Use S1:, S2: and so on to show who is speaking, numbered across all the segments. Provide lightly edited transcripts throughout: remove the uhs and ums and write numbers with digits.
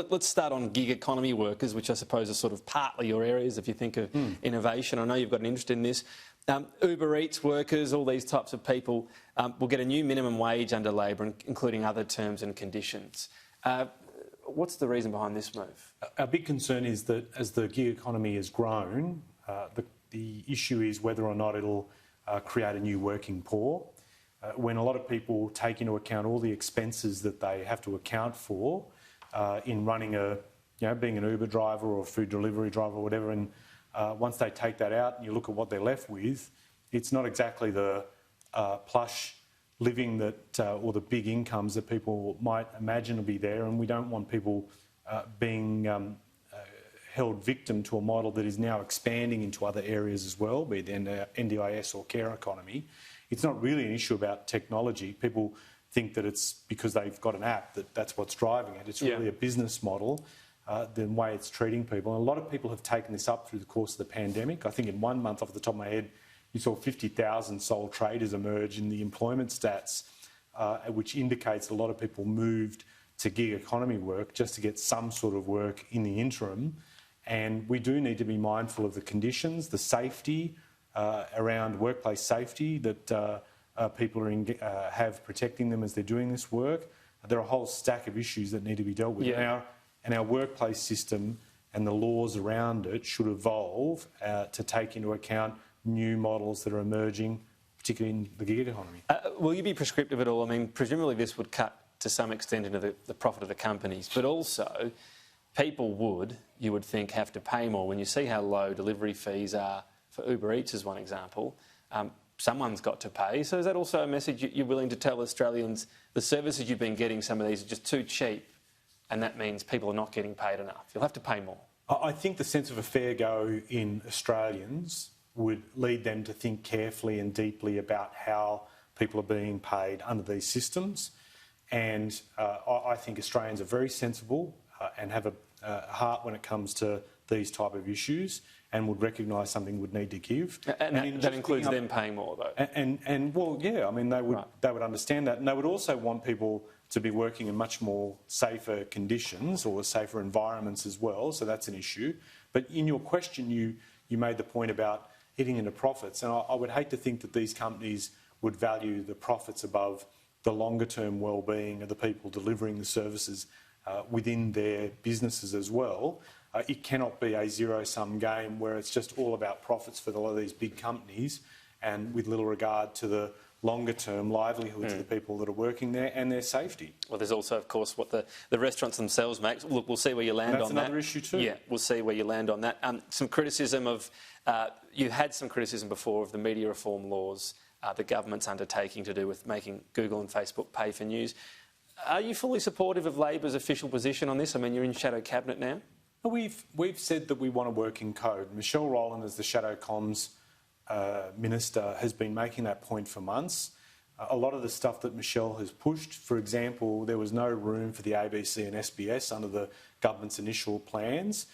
S1: Let's start on gig economy workers, which I suppose are sort of partly your areas if you think of innovation. I know you've got an interest in this. UberEats workers, all these types of people will get a new minimum wage under Labor, including other terms and conditions. What's the reason behind this move?
S2: Our big concern is that as the gig economy has grown, the issue is whether or not it'll create a new working poor. When a lot of people take into account all the expenses that they have to account for in running being an Uber driver or a food delivery driver or whatever, and once they take that out and you look at what they're left with, it's not exactly the plush living that or the big incomes that people might imagine will be there, and we don't want people being held victim to a model that is now expanding into other areas as well, be it the NDIS or care economy. It's not really an issue about technology. People think that it's because they've got an app that's what's driving it. It's really a business model, the way it's treating people. And a lot of people have taken this up through the course of the pandemic. I think in 1 month, off the top of my head, you saw 50,000 sole traders emerge in the employment stats, which indicates a lot of people moved to gig economy work just to get some sort of work in the interim. And we do need to be mindful of the conditions, the safety around workplace safety that people have protecting them as they're doing this work. There are a whole stack of issues that need to be dealt with. And our workplace system and the laws around it should evolve to take into account new models that are emerging, particularly in the gig economy.
S1: Will you be prescriptive at all? I mean, presumably this would cut to some extent into the profit of the companies, but also people you would think, have to pay more. When you see how low delivery fees are for UberEats as one example, someone's got to pay. So is that also a message you're willing to tell Australians the services you've been getting, some of these are just too cheap, and that means people are not getting paid enough? You'll have to pay more.
S2: I think the sense of a fair go in Australians would lead them to think carefully and deeply about how people are being paid under these systems. And I think Australians are very sensible and have a heart when it comes to these type of issues, and would recognise something would need to give.
S1: And that includes them paying more, though.
S2: I mean, they would understand that, and they would also want people to be working in much more safer conditions or safer environments as well. So that's an issue. But in your question, you made the point about hitting into profits, and I would hate to think that these companies would value the profits above the longer-term well-being of the people delivering the services within their businesses as well. It cannot be a zero-sum game where it's just all about profits for a lot of these big companies and with little regard to the longer-term livelihoods of the people that are working there and their safety.
S1: Well, there's also, of course, what the restaurants themselves make. Look, we'll see where you land on that.
S2: That's another issue too.
S1: Yeah, we'll see where you land on that. Some criticism of... you had some criticism before of the media reform laws the government's undertaking to do with making Google and Facebook pay for news. Are you fully supportive of Labor's official position on this? I mean, you're in shadow cabinet now.
S2: We've said that we want to work in code. Michelle Rowland, as the Shadow Comms Minister, has been making that point for months. A lot of the stuff that Michelle has pushed, for example, there was no room for the ABC and SBS under the government's initial plans.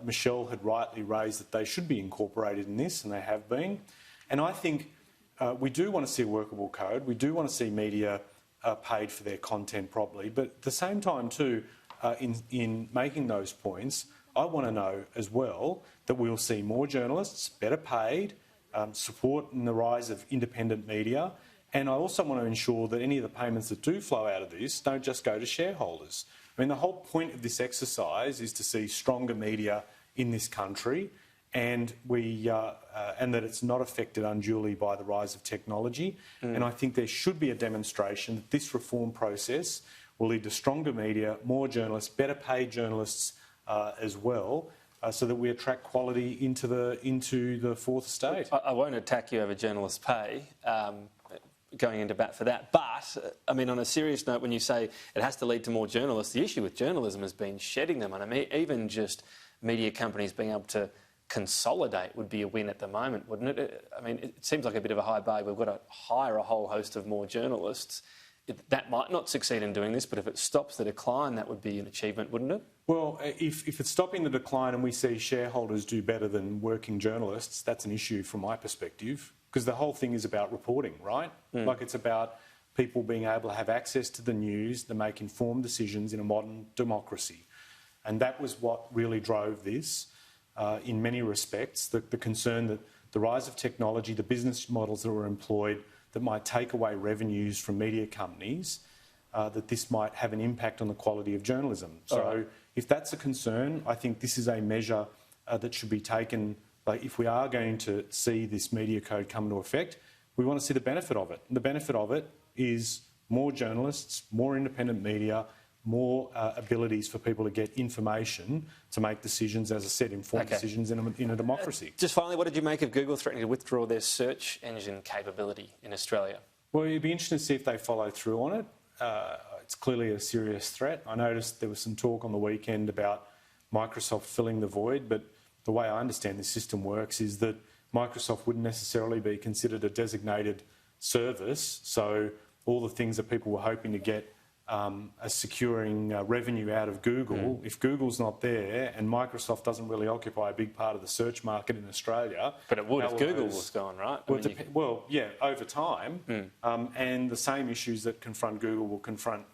S2: Michelle had rightly raised that they should be incorporated in this, and they have been. And I think we do want to see a workable code. We do want to see media paid for their content properly. But at the same time too, in making those points, I want to know as well that we'll see more journalists, better paid, support in the rise of independent media, and I also want to ensure that any of the payments that do flow out of this don't just go to shareholders. I mean, the whole point of this exercise is to see stronger media in this country, and and that it's not affected unduly by the rise of technology. And I think there should be a demonstration that this reform process will lead to stronger media, more journalists, better paid journalists as well, so that we attract quality into the fourth estate.
S1: I won't attack you over journalists' pay, going into bat for that. But, I mean, on a serious note, when you say it has to lead to more journalists, the issue with journalism has been shedding them. And I mean, even just media companies being able to consolidate would be a win at the moment, wouldn't it? I mean, it seems like a bit of a high bar. We've got to hire a whole host of more journalists. That might not succeed in doing this, but if it stops the decline, that would be an achievement, wouldn't it?
S2: Well, if it's stopping the decline and we see shareholders do better than working journalists, that's an issue from my perspective, because the whole thing is about reporting, right? Like, it's about people being able to have access to the news to make informed decisions in a modern democracy. And that was what really drove this in many respects, the concern that the rise of technology, the business models that were employed that might take away revenues from media companies, that this might have an impact on the quality of journalism. So if that's a concern, I think this is a measure that should be taken. Like, if we are going to see this media code come into effect, we want to see the benefit of it. And the benefit of it is more journalists, more independent media, more abilities for people to get information to make decisions, as I said, informed decisions in a democracy.
S1: Just finally, what did you make of Google threatening to withdraw their search engine capability in Australia?
S2: Well, it'd be interesting to see if they follow through on it. It's clearly a serious threat. I noticed there was some talk on the weekend about Microsoft filling the void, but the way I understand this system works is that Microsoft wouldn't necessarily be considered a designated service, so all the things that people were hoping to get as securing revenue out of Google, if Google's not there and Microsoft doesn't really occupy a big part of the search market in Australia...
S1: But it would if Google was gone, right?
S2: Well, yeah, over time. And the same issues that confront Google will confront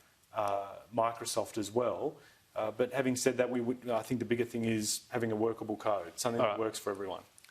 S2: Microsoft as well. But having said that, I think the bigger thing is having a workable code, something that works for everyone.